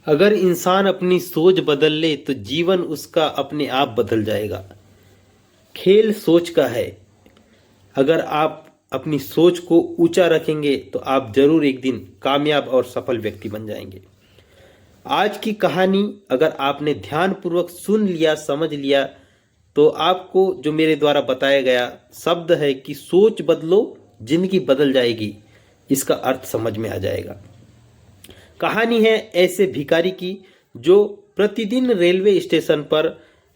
अगर इंसान अपनी सोच बदल ले तो जीवन उसका अपने आप बदल जाएगा। खेल सोच का है। अगर आप अपनी सोच को ऊंचा रखेंगे तो आप जरूर एक दिन कामयाब और सफल व्यक्ति बन जाएंगे। आज की कहानी अगर आपने ध्यानपूर्वक सुन लिया, समझ लिया, तो आपको जो मेरे द्वारा बताया गया शब्द है कि सोच बदलो, जिंदगी बदल जाएगी, इसका अर्थ समझ में आ जाएगा। कहानी है ऐसे भिखारी की जो प्रतिदिन रेलवे स्टेशन पर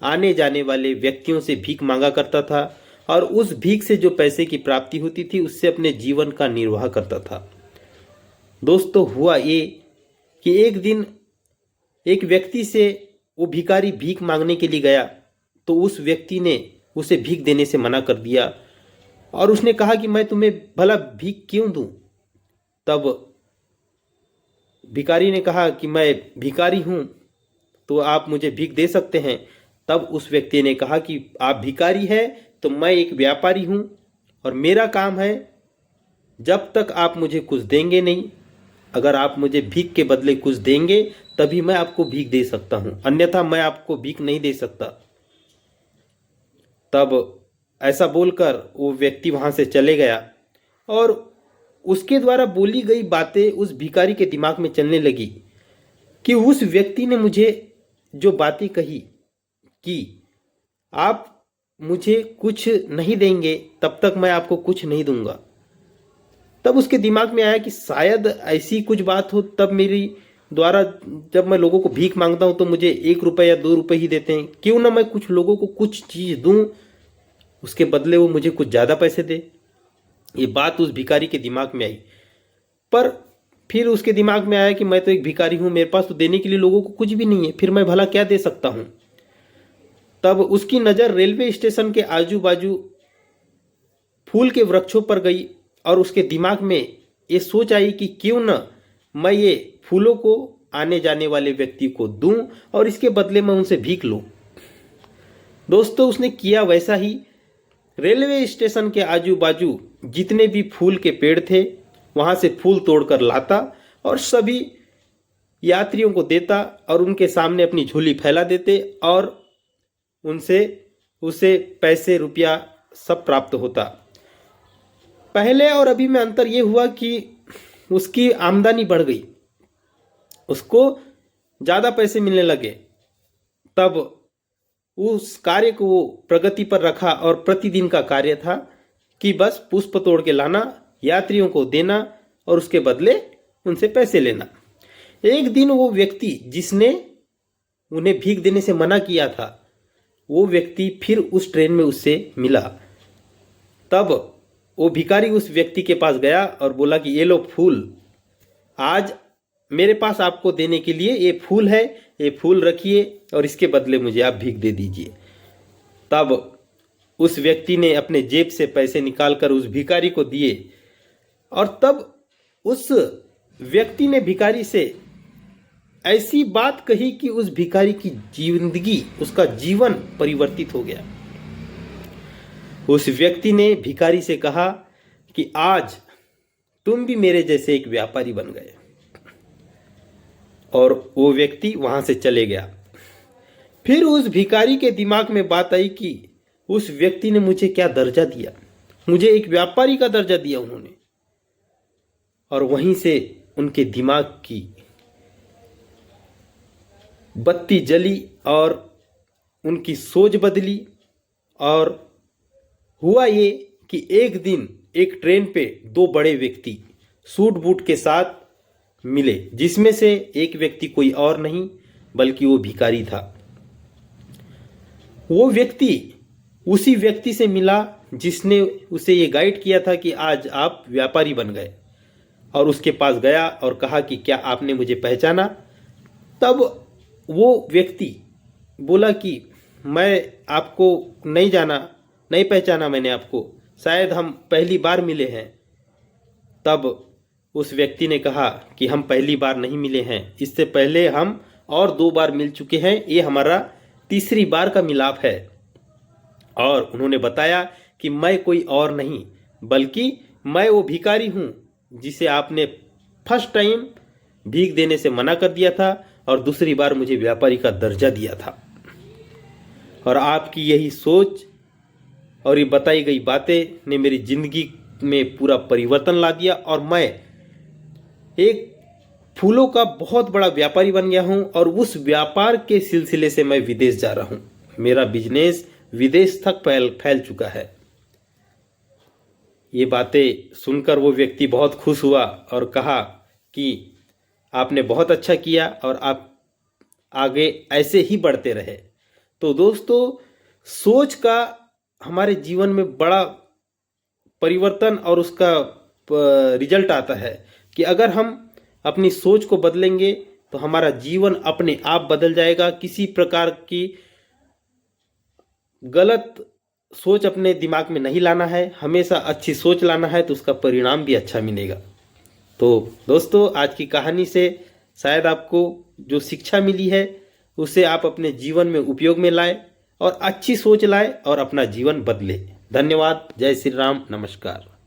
आने जाने वाले व्यक्तियों से भीख मांगा करता था और उस भीख से जो पैसे की प्राप्ति होती थी उससे अपने जीवन का निर्वाह करता था। दोस्तों, हुआ ये कि एक दिन एक व्यक्ति से वो भिखारी भीख मांगने के लिए गया तो उस व्यक्ति ने उसे भीख देने से मना कर दिया और उसने कहा कि मैं तुम्हें भला भीख क्यों दूं। तब भिखारी ने कहा कि मैं भिखारी हूं तो आप मुझे भीख दे सकते हैं। तब उस व्यक्ति ने कहा कि आप भिखारी हैं तो मैं एक व्यापारी हूं और मेरा काम है, जब तक आप मुझे कुछ देंगे नहीं, अगर आप मुझे भीख के बदले कुछ देंगे तभी मैं आपको भीख दे सकता हूं, अन्यथा मैं आपको भीख नहीं दे सकता। तब ऐसा बोलकर वो व्यक्ति वहां से चले गया और उसके द्वारा बोली गई बातें उस भिखारी के दिमाग में चलने लगी कि उस व्यक्ति ने मुझे जो बातें कही कि आप मुझे कुछ नहीं देंगे तब तक मैं आपको कुछ नहीं दूंगा, तब उसके दिमाग में आया कि शायद ऐसी कुछ बात हो। तब मेरी द्वारा जब मैं लोगों को भीख मांगता हूं तो मुझे 1 रुपये या 2 रुपये ही देते हैं, क्यों ना मैं कुछ लोगों को कुछ चीज दूं, उसके बदले वो मुझे कुछ ज्यादा पैसे दे। ये बात उस भिखारी के दिमाग में आई। पर फिर उसके दिमाग में आया कि मैं तो एक भिखारी हूं, मेरे पास तो देने के लिए लोगों को कुछ भी नहीं है, फिर मैं भला क्या दे सकता हूं। तब उसकी नजर रेलवे स्टेशन के आजू बाजू फूल के वृक्षों पर गई और उसके दिमाग में ये सोच आई कि क्यों न मैं ये फूलों को आने जाने वाले व्यक्ति को दूं और इसके बदले मैं उनसे भीख लूं। दोस्तों, उसने किया वैसा ही। रेलवे स्टेशन के आजू बाजू जितने भी फूल के पेड़ थे वहां से फूल तोड़कर लाता और सभी यात्रियों को देता और उनके सामने अपनी झोली फैला देते और उनसे उसे पैसे, रुपया सब प्राप्त होता। पहले और अभी में अंतर यह हुआ कि उसकी आमदनी बढ़ गई, उसको ज्यादा पैसे मिलने लगे। तब उस कार्य को वो प्रगति पर रखा और प्रतिदिन का कार्य था कि बस पुष्प तोड़ के लाना, यात्रियों को देना और उसके बदले उनसे पैसे लेना। एक दिन वो व्यक्ति जिसने उन्हें भीख देने से मना किया था, वो व्यक्ति फिर उस ट्रेन में उससे मिला। तब वो भिखारी उस व्यक्ति के पास गया और बोला कि ये लो फूल, आज मेरे पास आपको देने के लिए ये फूल है, ये फूल रखिए और इसके बदले मुझे आप भीख दे दीजिए। तब उस व्यक्ति ने अपने जेब से पैसे निकालकर उस भिखारी को दिए और तब उस व्यक्ति ने भिखारी से ऐसी बात कही कि उस भिखारी की जिंदगी, उसका जीवन परिवर्तित हो गया। उस व्यक्ति ने भिखारी से कहा कि आज तुम भी मेरे जैसे एक व्यापारी बन गए, और वो व्यक्ति वहां से चले गया। फिर उस भिखारी के दिमाग में बात आई कि उस व्यक्ति ने मुझे क्या दर्जा दिया, मुझे एक व्यापारी का दर्जा दिया उन्होंने। और वहीं से उनके दिमाग की बत्ती जली और उनकी सोच बदली। और हुआ ये कि एक दिन एक ट्रेन पे 2 बड़े व्यक्ति सूट बूट के साथ मिले, जिसमें से एक व्यक्ति कोई और नहीं बल्कि वो भिखारी था। वो व्यक्ति उसी व्यक्ति से मिला जिसने उसे ये गाइड किया था कि आज आप व्यापारी बन गए, और उसके पास गया और कहा कि क्या आपने मुझे पहचाना। तब वो व्यक्ति बोला कि मैं आपको नहीं जाना, नहीं पहचाना मैंने आपको, शायद हम पहली बार मिले हैं। तब उस व्यक्ति ने कहा कि हम पहली बार नहीं मिले हैं, इससे पहले हम और 2 बार मिल चुके हैं, ये हमारा तीसरी बार का मिलाप है। और उन्होंने बताया कि मैं कोई और नहीं बल्कि मैं वो भिखारी हूं जिसे आपने फर्स्ट टाइम भीख देने से मना कर दिया था और दूसरी बार मुझे व्यापारी का दर्जा दिया था। और आपकी यही सोच और ये बताई गई बातें ने मेरी जिंदगी में पूरा परिवर्तन ला दिया और मैं एक फूलों का बहुत बड़ा व्यापारी बन गया हूं और उस व्यापार के सिलसिले से मैं विदेश जा रहा हूं। मेरा बिजनेस विदेश तक फैल चुका है। ये बातें सुनकर वो व्यक्ति बहुत खुश हुआ और कहा कि आपने बहुत अच्छा किया और आप आगे ऐसे ही बढ़ते रहे। तो दोस्तों, सोच का हमारे जीवन में बड़ा परिवर्तन और उसका रिजल्ट आता है कि अगर हम अपनी सोच को बदलेंगे तो हमारा जीवन अपने आप बदल जाएगा। किसी प्रकार की गलत सोच अपने दिमाग में नहीं लाना है, हमेशा अच्छी सोच लाना है, तो उसका परिणाम भी अच्छा मिलेगा। तो दोस्तों, आज की कहानी से शायद आपको जो शिक्षा मिली है उसे आप अपने जीवन में उपयोग में लाएं और अच्छी सोच लाएं और अपना जीवन बदले। धन्यवाद। जय श्री राम। नमस्कार।